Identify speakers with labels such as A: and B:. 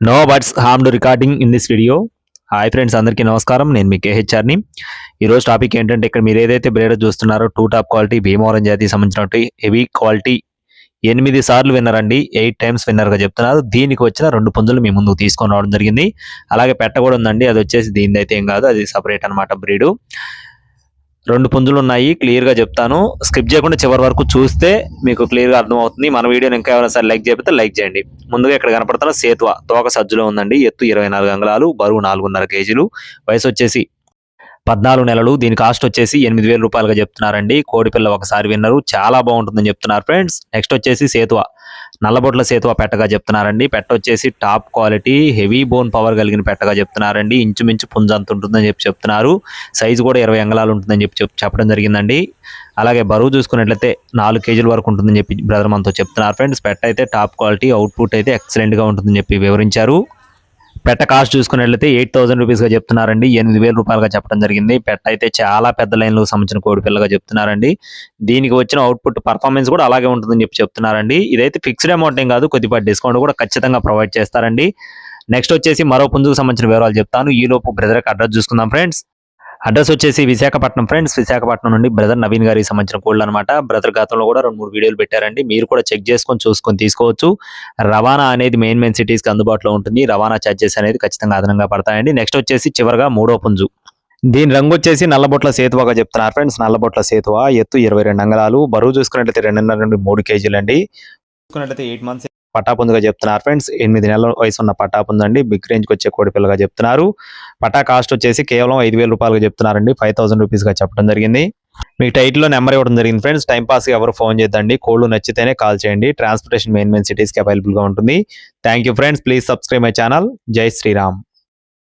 A: No butts harmed recording in this video. Hi friends, అందరికీ నమస్కారం. నేను మీ కేహెచ్ఆర్ని. ఈరోజు టాపిక్ ఏంటంటే, ఇక్కడ మీరు ఏదైతే బ్రేడర్ చూస్తున్నారో టూ టాప్ క్వాలిటీ భీమవరం జాతికి సంబంధించినటువంటి హెవీ క్వాలిటీ 8 సార్లు విన్నర్ అండి. 8 టైమ్స్ విన్నర్గా చెప్తున్నారు. దీనికి వచ్చిన 2 పుంజులు మీ ముందుకు తీసుకొని రావడం జరిగింది. అలాగే పెట్ట కూడా ఉందండి. అది వచ్చేసి దీనిది అయితే ఏం కాదు, అది సపరేట్ అనమాట బ్రీడు. 2 పుంజులు ఉన్నాయి. క్లియర్గా చెప్తాను, స్కిప్ చేయకుండా చివరి వరకు చూస్తే మీకు క్లియర్గా అర్థమవుతుంది. మన వీడియోని ఇంకా ఎవరైనా సరే లైక్ చేయకపోతే లైక్ చేయండి. ముందుగా ఇక్కడ కనపడుతున్న సేతువ తోక సజ్జులో ఉందండి. ఎత్తు 24 అంగుళాలు, బరువు 4.5 కేజీలు, వయసు వచ్చేసి 14 నెలలు. దీని కాస్ట్ వచ్చేసి 8,000 రూపాయలుగా చెప్తున్నారండి. కోడిపిల్ల ఒకసారి విన్నరు, చాలా బాగుంటుందని చెప్తున్నారు ఫ్రెండ్స్. నెక్స్ట్ వచ్చేసి సేతువ, నల్లబొట్ల సేతువ పెట్టగా చెప్తున్నారండి. పెట్ట వచ్చేసి top quality heavy bone power కలిగిన పెట్టగా చెప్తున్నారండి. ఇంచుమించు పుంజంత ఉంటుందని చెప్తున్నారు. సైజు కూడా 20 అంగుళాలు ఉంటుందని చెప్పడం జరిగిందండి. అలాగే బరువు చూసుకున్నట్లయితే 4 కేజీల వరకు ఉంటుందని చెప్పి బ్రదర్ మనతో చెప్తున్నారు ఫ్రెండ్స్. పెట్ట అయితే టాప్ క్వాలిటీ, అవుట్పుట్ అయితే ఎక్సలెంట్గా ఉంటుందని చెప్పి వివరించారు. పెట్ట కాస్ట్ చూసుకున్నట్లయితే 8,000 రూపీస్గా చెప్తున్నారండి. 8,000 రూపాయలుగా చెప్పడం జరిగింది. పెట్ట అయితే చాలా పెద్ద లైన్లకు సంబంధించిన కోడిపిల్లగా చెప్తున్నారండి. దీనికి వచ్చిన అవుట్పుట్ పర్ఫార్మెన్స్ కూడా అలాగే ఉంటుందని చెప్తున్నారండి. ఇదైతే ఫిక్స్డ్ అమౌంట్ ఏం కాదు, కొద్దిపాటి డిస్కౌంట్ కూడా ఖచ్చితంగా ప్రొవైడ్ చేస్తారండి. నెక్స్ట్ వచ్చేసి మరో పుంజుకు సంబంధించిన వివరాలు చెప్తాను. ఈ లోపు బ్రదర్కి అడ్రస్ చూసుకుందాం ఫ్రెండ్స్. అడ్రస్ వచ్చేసి విశాఖపట్నం ఫ్రెండ్స్. విశాఖపట్నం నుండి బ్రదర్ నవీన్ గారికి సంబంధించిన కోళ్ళు అనమాట. బ్రదర్ గతంలో కూడా 2-3 వీడియోలు పెట్టారండి. మీరు కూడా చెక్ చేసుకొని చూసుకొని తీసుకోవచ్చు. రవాణా అనేది మెయిన్ సిటీస్కి అందుబాటులో ఉంటుంది. రవాణా ఛార్జెస్ అనేది ఖచ్చితంగా అదనంగా పడతాయండి. నెక్స్ట్ వచ్చేసి చివరిగా 3వ పుంజు. దీని రంగు వచ్చేసి నల్లబొట్ల సేతువగా చెప్తున్నారు ఫ్రెండ్స్. నల్లబొట్ల సేతువ, ఎత్తు 22 అంగుళాలు, బరువు చూసుకున్నట్లయితే 2.5 నుండి 3 కేజీలు అండి. చూసుకున్నట్లయితే 8 మంత్స్ పటాపుందుగా చెప్తున్నారు ఫ్రెండ్స్. 8 నెలల వయసు ఉన్న పటాపుందండి. బిగ్ రేంజ్కి వచ్చే కోడిపిల్లగా చెప్తున్నారు. పటా కాస్ట్ వచ్చేసి కేవలం 5,000 రూపాయలుగా చెప్తున్నారండి. 5,000 రూపీస్గా చెప్పడం జరిగింది. మీకు టైటిల్లో నెంబర్ ఇవ్వడం జరిగింది ఫ్రెండ్స్. టైం పాస్కి ఎవరు ఫోన్ చేద్దండి. కోళ్ళు నచ్చితేనే కాల్ చేయండి. ట్రాన్స్పోర్టేషన్ మెయిన్ సిటీస్కి అవైలబుల్గా ఉంటుంది. Thank you friends. Please subscribe my channel. జై శ్రీరామ్.